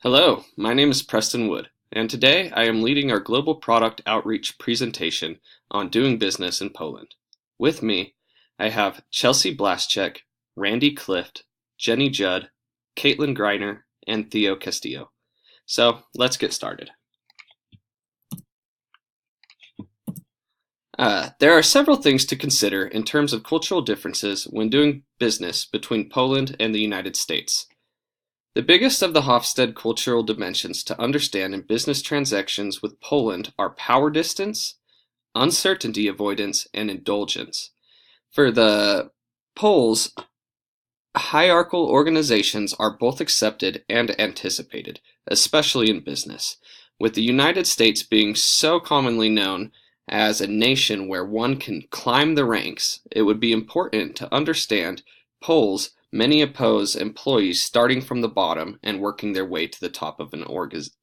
Hello, my name is Preston Wood, and today I am leading our global product outreach presentation on doing business in Poland. With me, I have Chelsea Blaschek, Randy Clift, Jenny Judd, Caitlin Greiner, and Theo Castillo. So let's get started. There are several things to consider in terms of cultural differences when doing business between Poland and the United States. The biggest of the Hofstede cultural dimensions to understand in business transactions with Poland are power distance, uncertainty avoidance, and indulgence. For the Poles, hierarchical organizations are both accepted and anticipated, especially in business, with the United States being so commonly known as a nation where one can climb the ranks. It would be important to understand Poles many oppose employees starting from the bottom and working their way to the top of an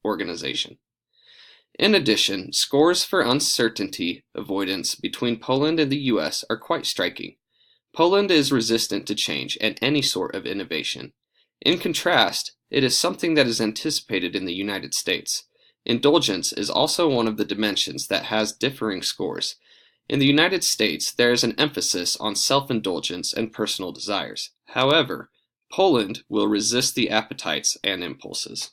organization. In addition, scores for uncertainty avoidance between Poland and the US are quite striking. Poland is resistant to change and any sort of innovation. In contrast, it is something that is anticipated in the United States. Indulgence is also one of the dimensions that has differing scores. In the United States, there is an emphasis on self-indulgence and personal desires. However, Poland will resist the appetites and impulses.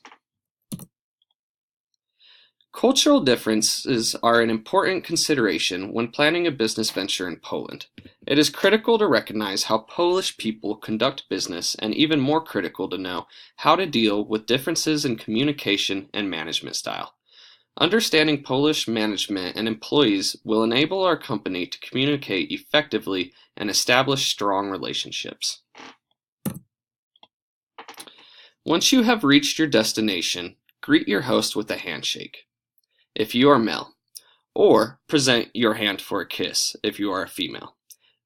Cultural differences are an important consideration when planning a business venture in Poland. It is critical to recognize how Polish people conduct business, and even more critical to know how to deal with differences in communication and management style. Understanding Polish management and employees will enable our company to communicate effectively and establish strong relationships. Once you have reached your destination, greet your host with a handshake, if you are male, or present your hand for a kiss if you are a female.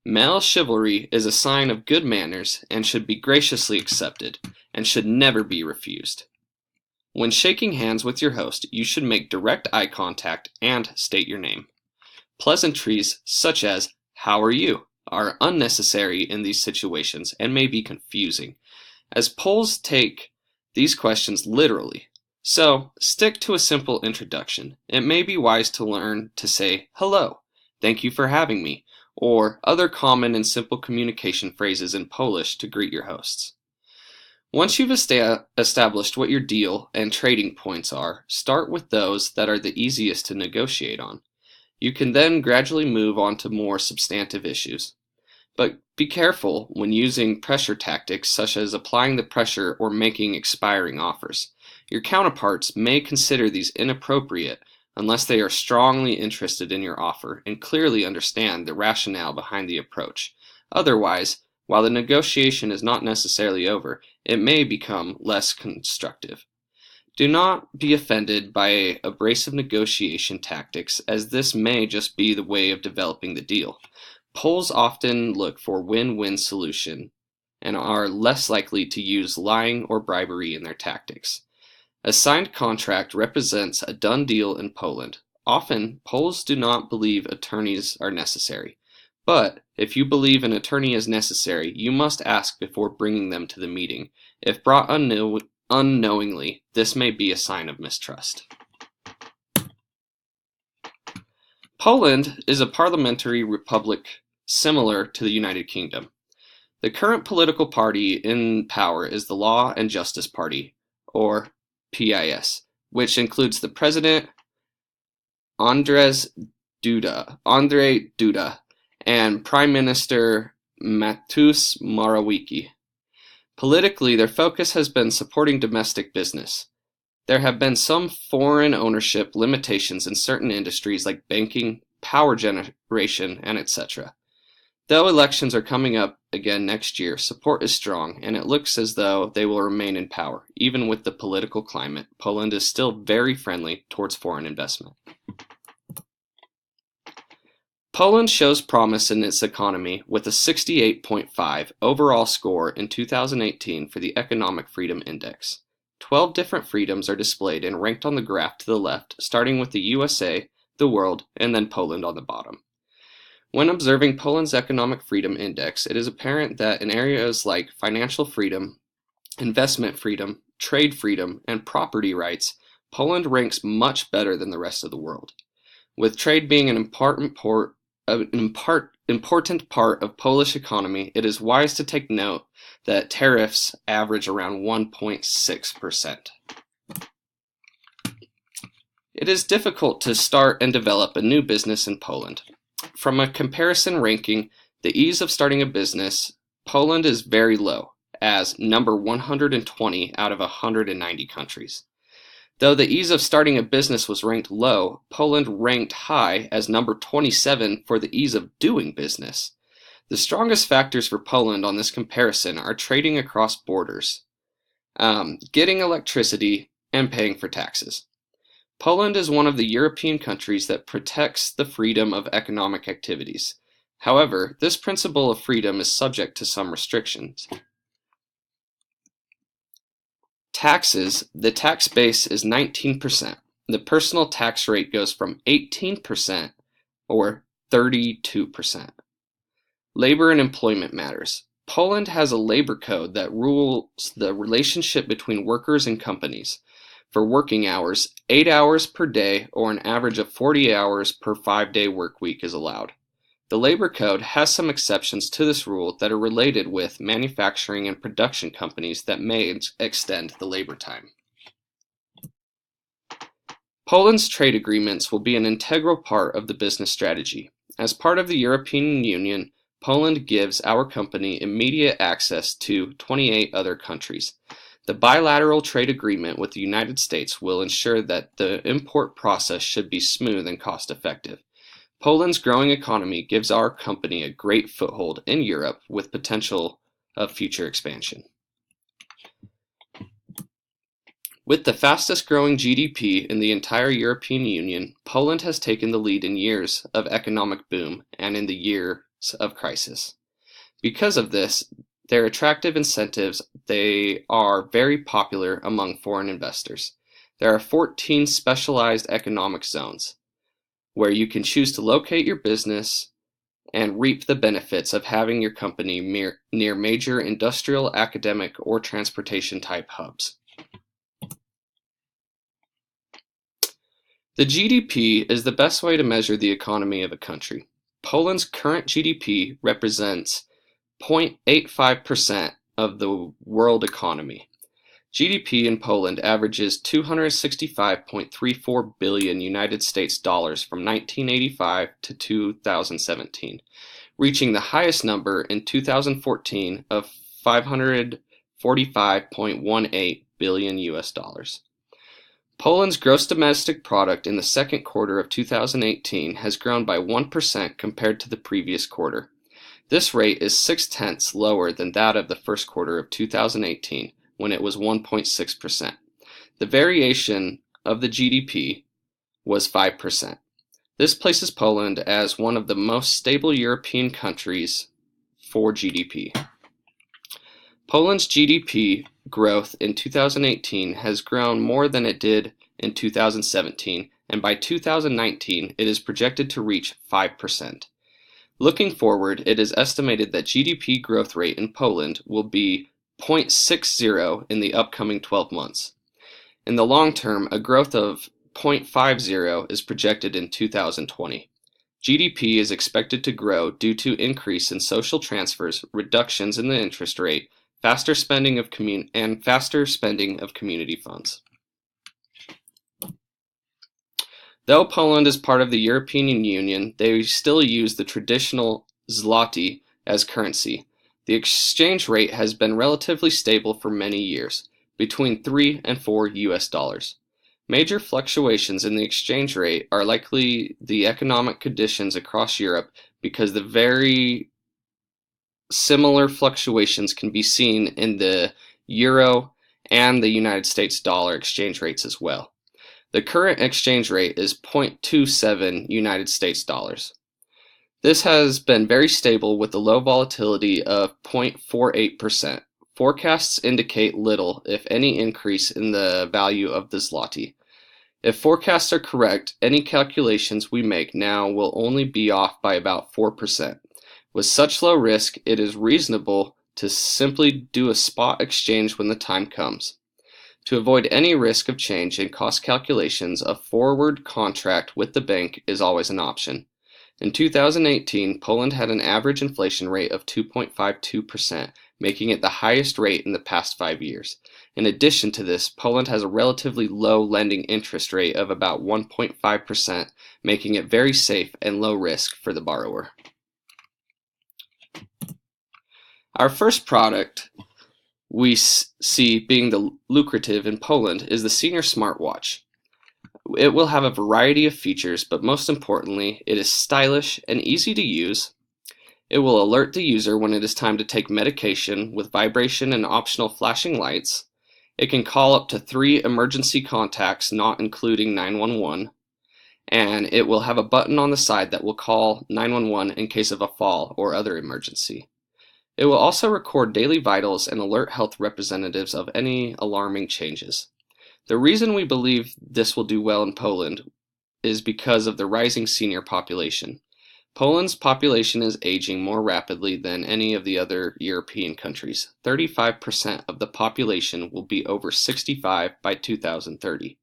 Male chivalry is a sign of good manners and should be graciously accepted and should never be refused. When shaking hands with your host, you should make direct eye contact and state your name. Pleasantries such as, "How are you?" are unnecessary in these situations and may be confusing, as Poles take these questions literally. So, stick to a simple introduction. It may be wise to learn to say, "Hello, thank you for having me," or other common and simple communication phrases in Polish to greet your hosts. Once you've established what your deal and trading points are, start with those that are the easiest to negotiate on. You can then gradually move on to more substantive issues. But be careful when using pressure tactics such as applying the pressure or making expiring offers. Your counterparts may consider these inappropriate unless they are strongly interested in your offer and clearly understand the rationale behind the approach. Otherwise, while the negotiation is not necessarily over, it may become less constructive. Do not be offended by abrasive negotiation tactics, as this may just be the way of developing the deal. Poles often look for win-win solution and are less likely to use lying or bribery in their tactics. A signed contract represents a done deal in Poland. Often, Poles do not believe attorneys are necessary. But if you believe an attorney is necessary, you must ask before bringing them to the meeting. If brought unknowingly, this may be a sign of mistrust. Poland is a parliamentary republic similar to the United Kingdom. The current political party in power is the Law and Justice Party, or PIS, which includes the President Andrzej Duda, and Prime Minister Mateusz Morawiecki. Politically, their focus has been supporting domestic business. There have been some foreign ownership limitations in certain industries like banking, power generation, and etc. Though elections are coming up again next year, support is strong, and it looks as though they will remain in power. Even with the political climate, Poland is still very friendly towards foreign investment. Poland shows promise in its economy with a 68.5 overall score in 2018 for the Economic Freedom Index. 12 different freedoms are displayed and ranked on the graph to the left, starting with the USA, the world, and then Poland on the bottom. When observing Poland's Economic Freedom Index, it is apparent that in areas like financial freedom, investment freedom, trade freedom, and property rights, Poland ranks much better than the rest of the world. With trade being an important part of Polish economy, it is wise to take note that tariffs average around 1.6%. It is difficult to start and develop a new business in Poland. From a comparison ranking, the ease of starting a business, Poland is very low, as number 120 out of 190 countries. Though the ease of starting a business was ranked low, Poland ranked high as number 27 for the ease of doing business. The strongest factors for Poland on this comparison are trading across borders, getting electricity, and paying for taxes. Poland is one of the European countries that protects the freedom of economic activities. However, this principle of freedom is subject to some restrictions. Taxes, the tax base is 19%. The personal tax rate goes from 18% or 32%. Labor and employment matters. Poland has a labor code that rules the relationship between workers and companies. For working hours, 8 hours per day or an average of 40 hours per 5-day work week is allowed. The labor code has some exceptions to this rule that are related with manufacturing and production companies that may extend the labor time. Poland's trade agreements will be an integral part of the business strategy. As part of the European Union, Poland gives our company immediate access to 28 other countries. The bilateral trade agreement with the United States will ensure that the import process should be smooth and cost-effective. Poland's growing economy gives our company a great foothold in Europe with potential of future expansion. With the fastest growing GDP in the entire European Union, Poland has taken the lead in years of economic boom and in the years of crisis. Because of this, their attractive incentives, they are very popular among foreign investors. There are 14 specialized economic zones, where you can choose to locate your business and reap the benefits of having your company near major industrial, academic, or transportation type hubs. The GDP is the best way to measure the economy of a country. Poland's current GDP represents 0.85% of the world economy. GDP in Poland averages 265.34 billion United States dollars from 1985 to 2017, reaching the highest number in 2014 of 545.18 billion US dollars. Poland's gross domestic product in the second quarter of 2018 has grown by 1% compared to the previous quarter. This rate is 0.6 lower than that of the first quarter of 2018, when it was 1.6%. The variation of the GDP was 5%. This places Poland as one of the most stable European countries for GDP. Poland's GDP growth in 2018 has grown more than it did in 2017, and by 2019 it is projected to reach 5%. Looking forward, it is estimated that GDP growth rate in Poland will be 0.60 in the upcoming 12 months. In the long term, a growth of 0.50 is projected in 2020. GDP is expected to grow due to increase in social transfers, reductions in the interest rate, faster spending of community funds. Though Poland is part of the European Union, they still use the traditional zloty as currency. The exchange rate has been relatively stable for many years, between 3 and 4 US dollars. Major fluctuations in the exchange rate are likely the economic conditions across Europe, because the very similar fluctuations can be seen in the euro and the United States dollar exchange rates as well. The current exchange rate is 0.27 United States dollars. This has been very stable with a low volatility of 0.48%. Forecasts indicate little, if any, increase in the value of the zloty. If forecasts are correct, any calculations we make now will only be off by about 4%. With such low risk, it is reasonable to simply do a spot exchange when the time comes. To avoid any risk of change in cost calculations, a forward contract with the bank is always an option. In 2018, Poland had an average inflation rate of 2.52%, making it the highest rate in the past 5 years. In addition to this, Poland has a relatively low lending interest rate of about 1.5%, making it very safe and low risk for the borrower. Our first product we see being the lucrative in Poland is the senior smartwatch. It will have a variety of features, but most importantly, it is stylish and easy to use. It will alert the user when it is time to take medication with vibration and optional flashing lights. It can call up to 3 emergency contacts, not including 911, and it will have a button on the side that will call 911 in case of a fall or other emergency. It will also record daily vitals and alert health representatives of any alarming changes. The reason we believe this will do well in Poland is because of the rising senior population. Poland's population is aging more rapidly than any of the other European countries. 35% of the population will be over 65 by 2030.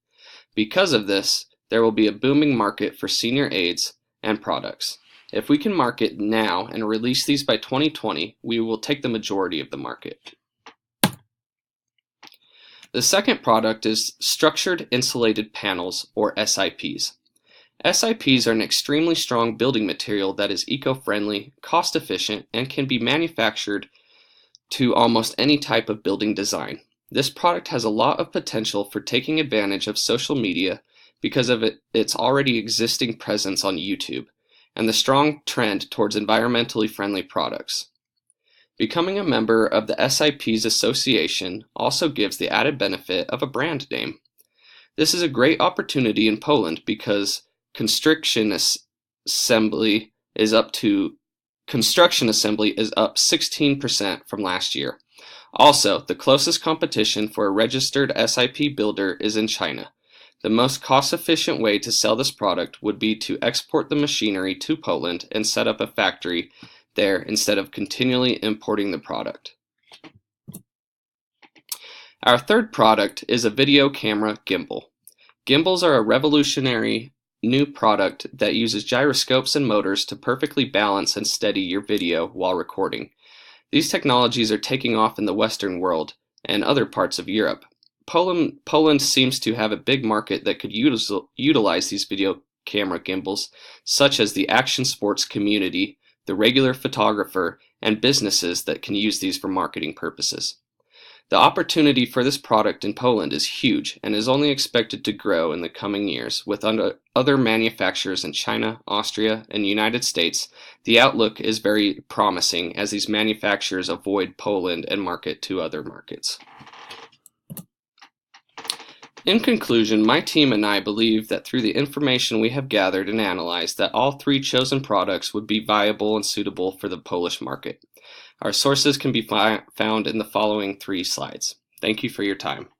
Because of this, there will be a booming market for senior aids and products. If we can market now and release these by 2020, we will take the majority of the market. The second product is structured insulated panels, or SIPs. SIPs are an extremely strong building material that is eco-friendly, cost-efficient, and can be manufactured to almost any type of building design. This product has a lot of potential for taking advantage of social media because of its already existing presence on YouTube and the strong trend towards environmentally friendly products. Becoming a member of the SIPs Association also gives the added benefit of a brand name. This is a great opportunity in Poland because construction assembly is up 16% from last year. Also, the closest competition for a registered SIP builder is in China. The most cost-efficient way to sell this product would be to export the machinery to Poland and set up a factory there instead of continually importing the product. Our third product is a video camera gimbal. Gimbals are a revolutionary new product that uses gyroscopes and motors to perfectly balance and steady your video while recording. These technologies are taking off in the Western world and other parts of Europe. Poland seems to have a big market that could utilize these video camera gimbals, such as the action sports community, the regular photographer, and businesses that can use these for marketing purposes. The opportunity for this product in Poland is huge and is only expected to grow in the coming years. With other manufacturers in China, Austria, and the United States, the outlook is very promising as these manufacturers avoid Poland and market to other markets. In conclusion, my team and I believe that through the information we have gathered and analyzed that all 3 chosen products would be viable and suitable for the Polish market. Our sources can be found in the following 3 slides. Thank you for your time.